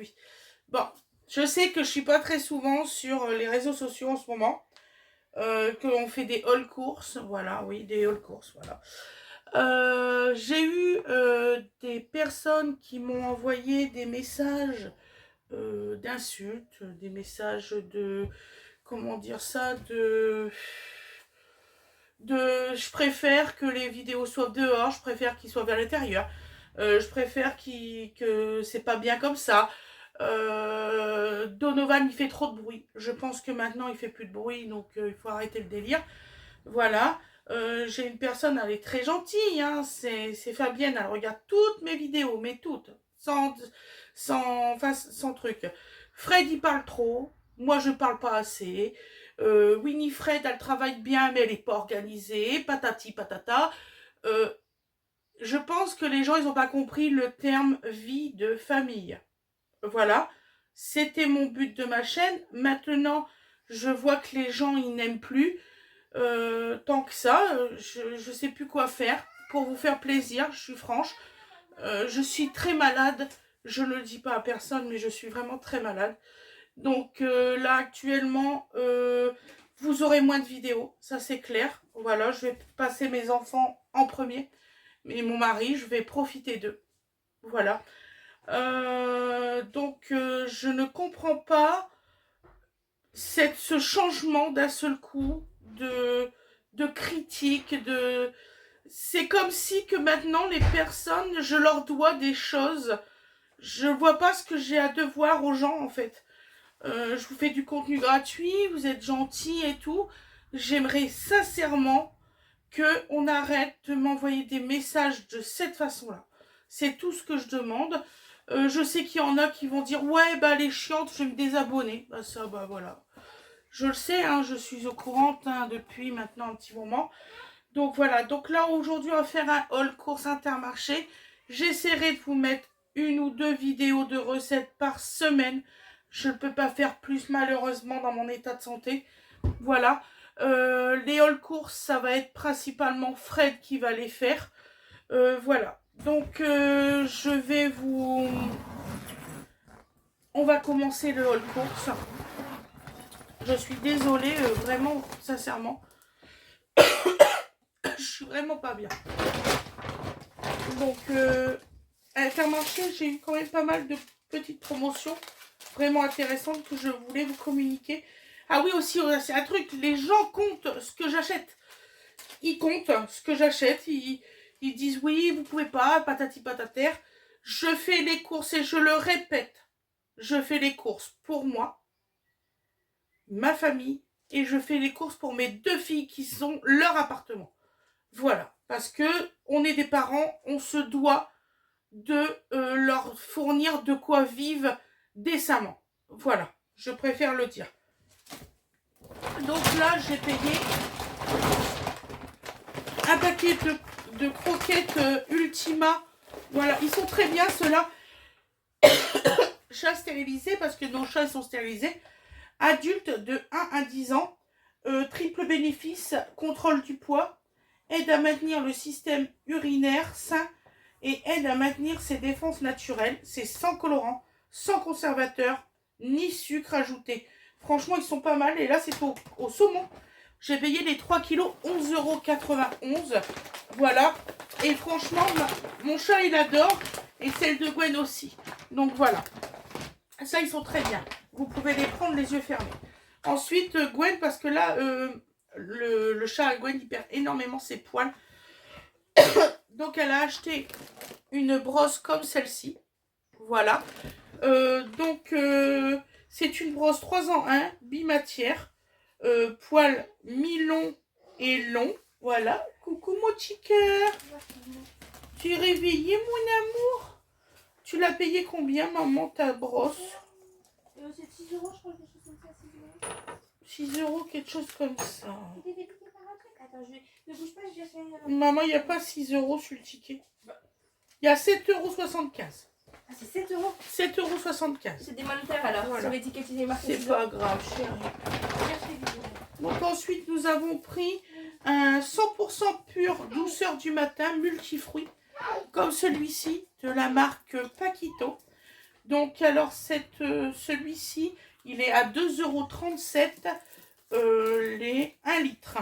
produits. Bon, je sais que je suis pas très souvent sur les réseaux sociaux en ce moment. Qu'on fait des haul courses, voilà, oui, des haul courses, voilà. J'ai eu des personnes qui m'ont envoyé des messages d'insultes, des messages de, comment dire ça, je préfère que les vidéos soient dehors, je préfère qu'ils soient vers l'intérieur, je préfère que c'est pas bien comme ça. Donovan il fait trop de bruit, je pense que maintenant il fait plus de bruit, donc il faut arrêter le délire. Voilà. J'ai une personne, elle est très gentille, hein, c'est Fabienne, elle regarde toutes mes vidéos, mais toutes, sans truc. Fred, il parle trop, moi je parle pas assez. Winifred, elle travaille bien, mais elle est pas organisée, patati patata. Euh, je pense que les gens, ils ont pas compris le terme vie de famille. Voilà, c'était mon but de ma chaîne. Maintenant, je vois que les gens, ils n'aiment plus. Tant que ça, je sais plus quoi faire pour vous faire plaisir, je suis franche. Je suis très malade, je ne le dis pas à personne, mais je suis vraiment très malade. Donc là, actuellement, vous aurez moins de vidéos, ça c'est clair. Voilà, je vais passer mes enfants en premier, mais mon mari, je vais profiter d'eux. Voilà. Donc, je ne comprends pas ce changement d'un seul coup de critique, c'est comme si que maintenant les personnes, je leur dois des choses. Je vois pas ce que j'ai à devoir aux gens en fait. Je vous fais du contenu gratuit, vous êtes gentils et tout. J'aimerais sincèrement qu'on arrête de m'envoyer des messages de cette façon-là. C'est tout ce que je demande. Je sais qu'il y en a qui vont dire ouais bah les chiantes, je vais me désabonner. Bah ça bah voilà. Je le sais, hein, je suis au courant hein, depuis maintenant un petit moment. Donc voilà, donc là aujourd'hui on va faire un haul course Intermarché. J'essaierai de vous mettre une ou deux vidéos de recettes par semaine. Je ne peux pas faire plus malheureusement dans mon état de santé. Voilà. Les haul courses, ça va être principalement Fred qui va les faire. Voilà. Donc je vais vous... On va commencer le haul course. Je suis désolée, vraiment, sincèrement. Je suis vraiment pas bien. Donc, à Intermarché, j'ai eu quand même pas mal de petites promotions vraiment intéressantes que je voulais vous communiquer. Ah oui, aussi, c'est un truc, les gens comptent ce que j'achète. Ils comptent ce que j'achète. Ils disent oui, vous pouvez pas, patati patater. Je fais les courses et je le répète. Je fais les courses pour moi, ma famille, et je fais les courses pour mes deux filles qui sont leur appartement. Voilà, parce que on est des parents, on se doit de leur fournir de quoi vivre décemment. Voilà, je préfère le dire. Donc là, j'ai payé un paquet de croquettes Ultima. Voilà, ils sont très bien ceux-là. Chats stérilisés, parce que nos chats sont stérilisés. Adultes de 1 à 10 ans. Triple bénéfice, contrôle du poids, aide à maintenir le système urinaire sain et aide à maintenir ses défenses naturelles. C'est sans colorant, sans conservateur, ni sucre ajouté. Franchement, ils sont pas mal. Et là, c'est au saumon. J'ai payé les 3 kilos 11,91 €. Voilà. Et franchement, mon chat, il adore. Et celle de Gwen aussi. Donc voilà. Ça, ils sont très bien. Vous pouvez les prendre les yeux fermés. Ensuite, Gwen, parce que là, le chat à Gwen, il perd énormément ses poils. Donc, elle a acheté une brosse comme celle-ci. Voilà. Donc, c'est une brosse 3 en 1, bimatière. Poils mi-long et long. Voilà. Coucou, mon petit cœur. Tu es réveillé, mon amour? Tu l'as payé combien, maman, ta brosse? C'est 6 €, je crois que je suis 6 €, quelque chose comme ça. Attends, ne bouge pas, je vais faire Maman, il n'y a pas 6 € sur le ticket. Il y a 7,75 €. Ah, c'est 7 €. 7,75 €. C'est des monétaires alors. Voilà. Sur l'étiquette, il est marqué. C'est pas grave, chérie. Donc ensuite, nous avons pris un 100% pur douceur du matin multifruits, comme celui-ci, de la marque Paquito. Donc, alors, celui-ci, il est à 2,37 € les 1 litre.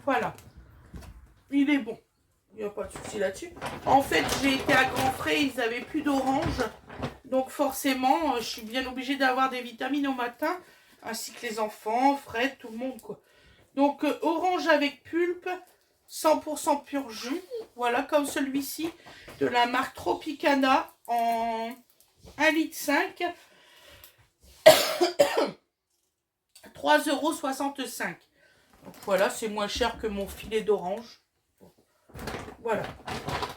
Voilà. Il est bon. Il n'y a pas de souci là-dessus. En fait, j'ai été à Grand Frais, ils n'avaient plus d'orange. Donc, forcément, je suis bien obligée d'avoir des vitamines au matin. Ainsi que les enfants, Fred, tout le monde, quoi. Donc, orange avec pulpe, 100% pur jus. Voilà, comme celui-ci de la marque Tropicana en 1,5 litre. 3,65 €. Donc voilà, c'est moins cher que mon filet d'orange. Voilà.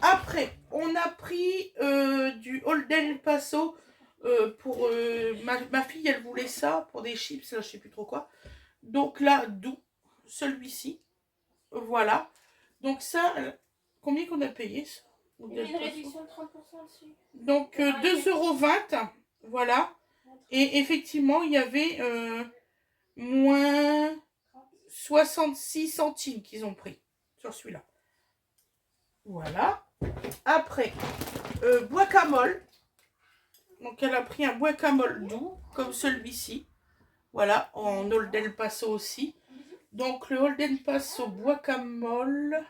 Après, on a pris du Old El Paso pour ma fille, elle voulait ça pour des chips, là, je sais plus trop quoi. Donc là, doux, celui-ci. Voilà. Donc ça, combien qu'on a payé ça? Il y a une réduction de 30% dessus. Donc 2,20 €. Voilà. Et effectivement, il y avait moins 66 centimes qu'ils ont pris sur celui-là. Voilà. Après, guacamole. Donc, elle a pris un guacamole doux, comme celui-ci. Voilà, en Old El Paso aussi. Donc, le Old El Paso guacamole.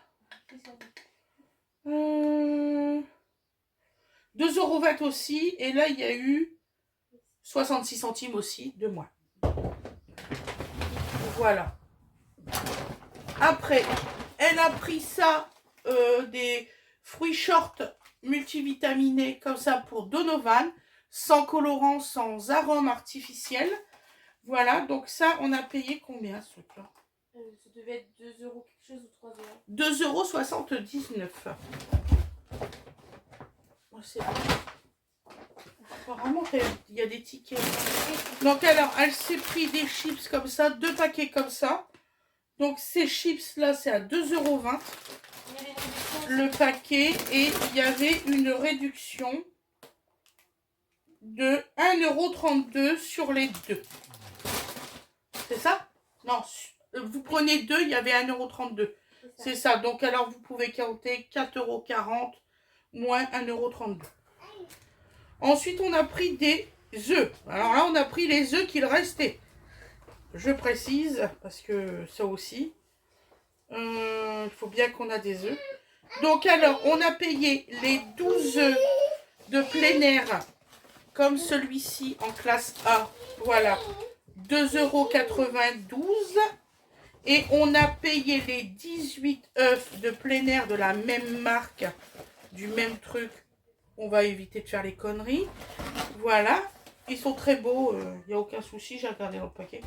2,20 € aussi. Et là, il y a eu 66 centimes aussi de moins. Voilà. Après, elle a pris ça, des fruits short multivitaminés comme ça pour Donovan, sans colorant, sans arôme artificiel. Voilà, donc ça, on a payé combien ce truc-là? Ça devait être 2 € quelque chose ou 3 €. 2,79 €. Oh, c'est bon. Apparemment, il y a des tickets. Donc alors, elle s'est pris des chips comme ça, 2 paquets comme ça. Donc ces chips là, c'est à 2,20 € le paquet. Et il y avait une réduction de 1,32 € sur les deux. C'est ça? Non, vous prenez deux, il y avait 1,32 €. C'est ça. Donc alors, vous pouvez compter 4,40 € moins 1,32 €. Ensuite, on a pris des œufs. Alors là, on a pris les œufs qu'il restait. Je précise, parce que ça aussi, il faut bien qu'on a des œufs. Donc alors, on a payé les 12 œufs de plein air, comme celui-ci en classe A. Voilà, 2,92 €. Et on a payé les 18 œufs de plein air de la même marque, du même truc. On va éviter de faire les conneries. Voilà. Ils sont très beaux. Il n'y a aucun souci. J'ai regardé dans le paquet.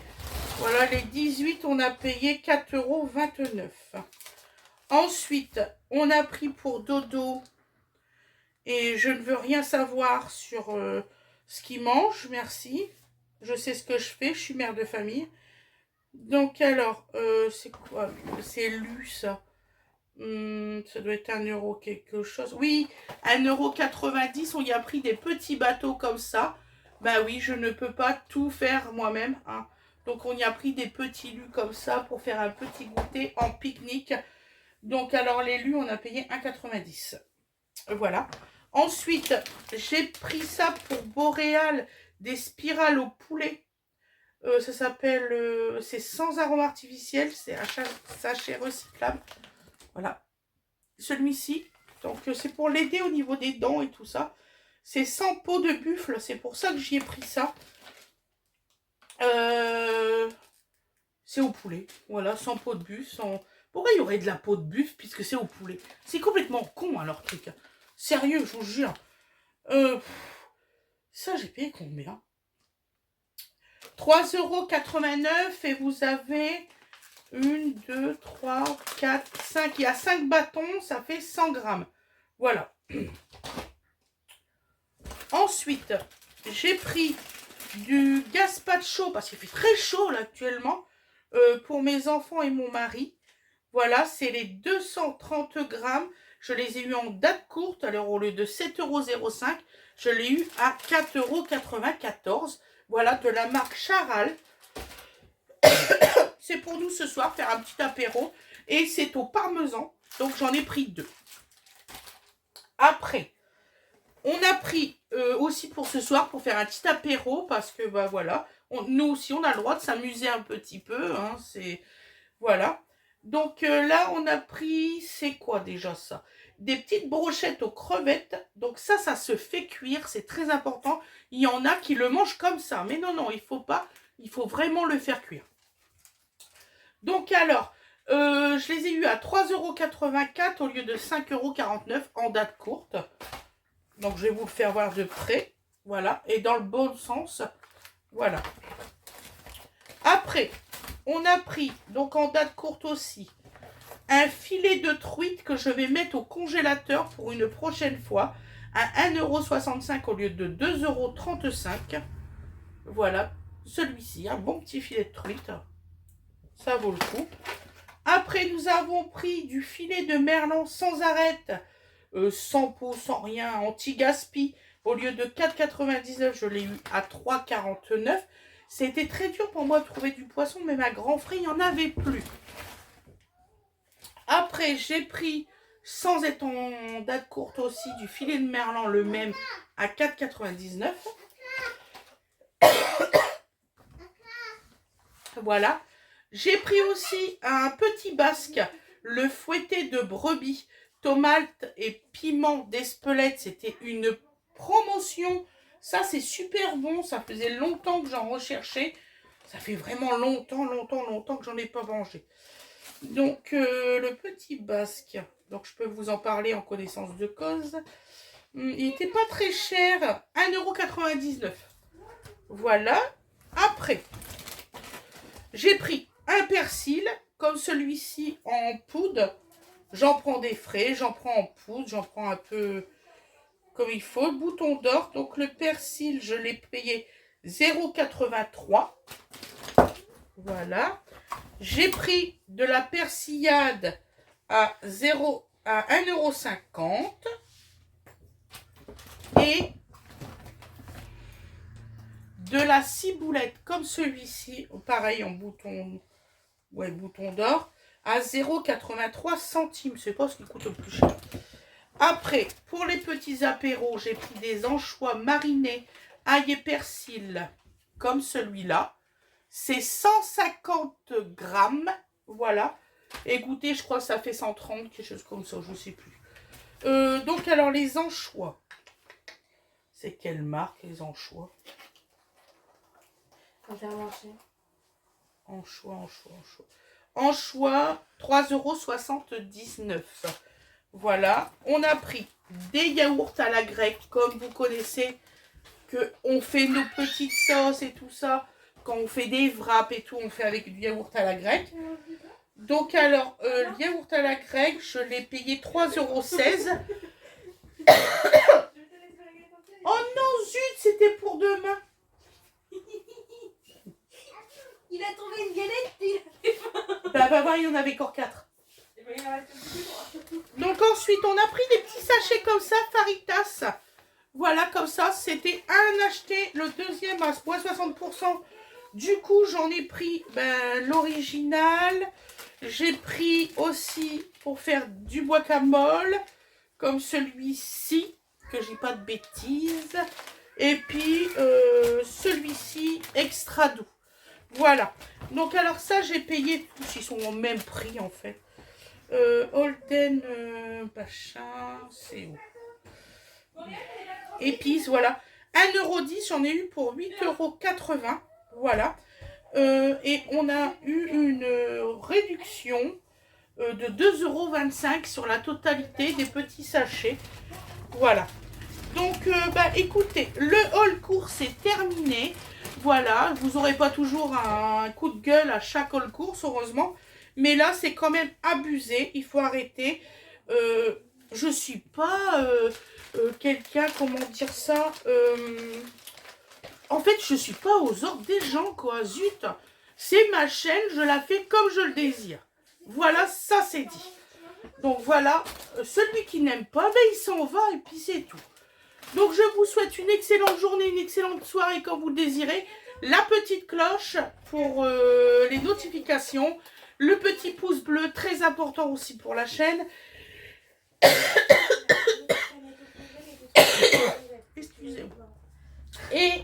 Voilà, les 18, on a payé 4,29 €. Ensuite, on a pris pour Dodo. Et je ne veux rien savoir sur ce qu'il mange. Merci. Je sais ce que je fais. Je suis mère de famille. Donc alors, c'est quoi? C'est lu ça. Ça doit être 1 € quelque chose. Oui, 1,90 €. On y a pris des petits bateaux comme ça. Bah oui, je ne peux pas tout faire moi-même. Hein. Donc on y a pris des petits lus comme ça pour faire un petit goûter en pique-nique. Donc alors les lus, on a payé 1,90 €. Voilà. Ensuite, j'ai pris ça pour Boréal, des spirales au poulet. Ça s'appelle, c'est sans arôme artificiel, c'est un sachet recyclable. Voilà, celui-ci, donc c'est pour l'aider au niveau des dents et tout ça. C'est sans peau de buffle, c'est pour ça que j'y ai pris ça. C'est au poulet, voilà, sans peau de buffle. Pourquoi il y aurait de la peau de buffle puisque c'est au poulet? C'est complètement con hein, leur truc. Sérieux, je vous jure. Ça, j'ai payé combien? 3,89 € et vous avez 1, 2, 3, 4, 5. Il y a 5 bâtons, ça fait 100 grammes. Voilà. Ensuite, j'ai pris du gazpacho parce qu'il fait très chaud là actuellement pour mes enfants et mon mari. Voilà, c'est les 230 grammes. Je les ai eu en date courte. Alors au lieu de 7,05 €, je l'ai eu à 4,94 €. Voilà, de la marque Charal. C'est pour nous ce soir, faire un petit apéro. Et c'est au parmesan. Donc j'en ai pris 2. Après, on a pris aussi pour ce soir, pour faire un petit apéro, parce que bah voilà, nous aussi on a le droit de s'amuser un petit peu, hein, c'est voilà. Donc là on a pris, c'est quoi déjà ça? Des petites brochettes aux crevettes, donc ça se fait cuire, c'est très important. Il y en a qui le mangent comme ça, mais non, non, il faut pas, il faut vraiment le faire cuire. Donc alors, je les ai eu à 3,84 € au lieu de 5,49 € en date courte. Donc je vais vous le faire voir de près. Voilà. Et dans le bon sens. Voilà. Après, on a pris, donc en date courte aussi, un filet de truite que je vais mettre au congélateur pour une prochaine fois. À 1,65 € au lieu de 2,35 €. Voilà. Celui-ci, un bon petit filet de truite. Ça vaut le coup. Après, nous avons pris du filet de merlan sans arête. Sans peau, sans rien, anti-gaspi. Au lieu de 4,99, je l'ai eu à 3,49. C'était très dur pour moi de trouver du poisson, mais ma grand frère, il n'y en avait plus. Après, j'ai pris, sans être en date courte aussi, du filet de merlan, le même, à 4,99. Voilà. J'ai pris aussi un petit basque, le fouetté de brebis, tomates et piment d'Espelette. C'était une promotion. Ça, c'est super bon. Ça faisait longtemps que j'en recherchais. Ça fait vraiment longtemps que j'en ai pas mangé. Donc, le petit basque. Donc, je peux vous en parler en connaissance de cause. Il n'était pas très cher. 1,99 €. Voilà. Après, j'ai pris un persil, comme celui-ci en poudre. J'en prends des frais, j'en prends en poudre, j'en prends un peu comme il faut. Bouton d'or, donc le persil, je l'ai payé 0,83 €. Voilà. J'ai pris de la persillade à 1,50 € et de la ciboulette comme celui-ci, pareil en bouton, ouais, bouton d'or, à 0,83 centimes. C'est pas ce qui coûte le plus cher. Après, pour les petits apéros, j'ai pris des anchois marinés, ail et persil, comme celui-là. C'est 150 grammes, voilà. Et goûter, je crois que ça fait 130, quelque chose comme ça, je ne sais plus. Donc, alors, les anchois. C'est quelle marque, les anchois? Anchois. Anchois, 3,79 €. Voilà. On a pris des yaourts à la grecque, comme vous connaissez, que on fait nos petites sauces et tout ça. Quand on fait des wraps et tout, on fait avec du yaourt à la grecque. Donc alors, le yaourt à la grecque, je l'ai payé 3,16 €. Oh non, zut, c'était pour demain. Il a trouvé une galette. Bah va voir, il y en avait encore 4. Donc ensuite, on a pris des petits sachets comme ça, Faritas. Voilà, comme ça, c'était un acheté, le deuxième à moins 60%. Du coup, j'en ai pris l'original. J'ai pris aussi pour faire du guacamole, comme celui-ci, que j'ai pas de bêtises. Et puis, celui-ci, extra doux. Voilà. Donc, alors ça, j'ai payé tous. Ils sont au même prix, en fait. Holden, machin, c'est où? Épices, voilà. 1,10 €, j'en ai eu pour 8,80 €. Voilà. Et on a eu une réduction de 2,25 € sur la totalité des petits sachets. Voilà. Donc, écoutez, le haul course est terminé. Voilà, vous n'aurez pas toujours un coup de gueule à chaque haul course, heureusement. Mais là, c'est quand même abusé. Il faut arrêter. Je ne suis pas quelqu'un, comment dire ça en fait, je ne suis pas aux ordres des gens, quoi. Zut. C'est ma chaîne, je la fais comme je le désire. Voilà, ça c'est dit. Donc voilà, celui qui n'aime pas, il s'en va et puis c'est tout. Donc je vous souhaite une excellente journée, une excellente soirée quand vous le désirez. La petite cloche pour les notifications. Le petit pouce bleu, très important aussi pour la chaîne. Excusez-moi. Excusez-moi. Et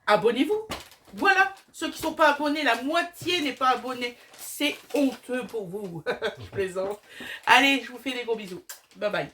abonnez-vous. Voilà. Ceux qui ne sont pas abonnés, la moitié n'est pas abonné. C'est honteux pour vous. Je plaisante. Allez, je vous fais des gros bisous. Bye bye.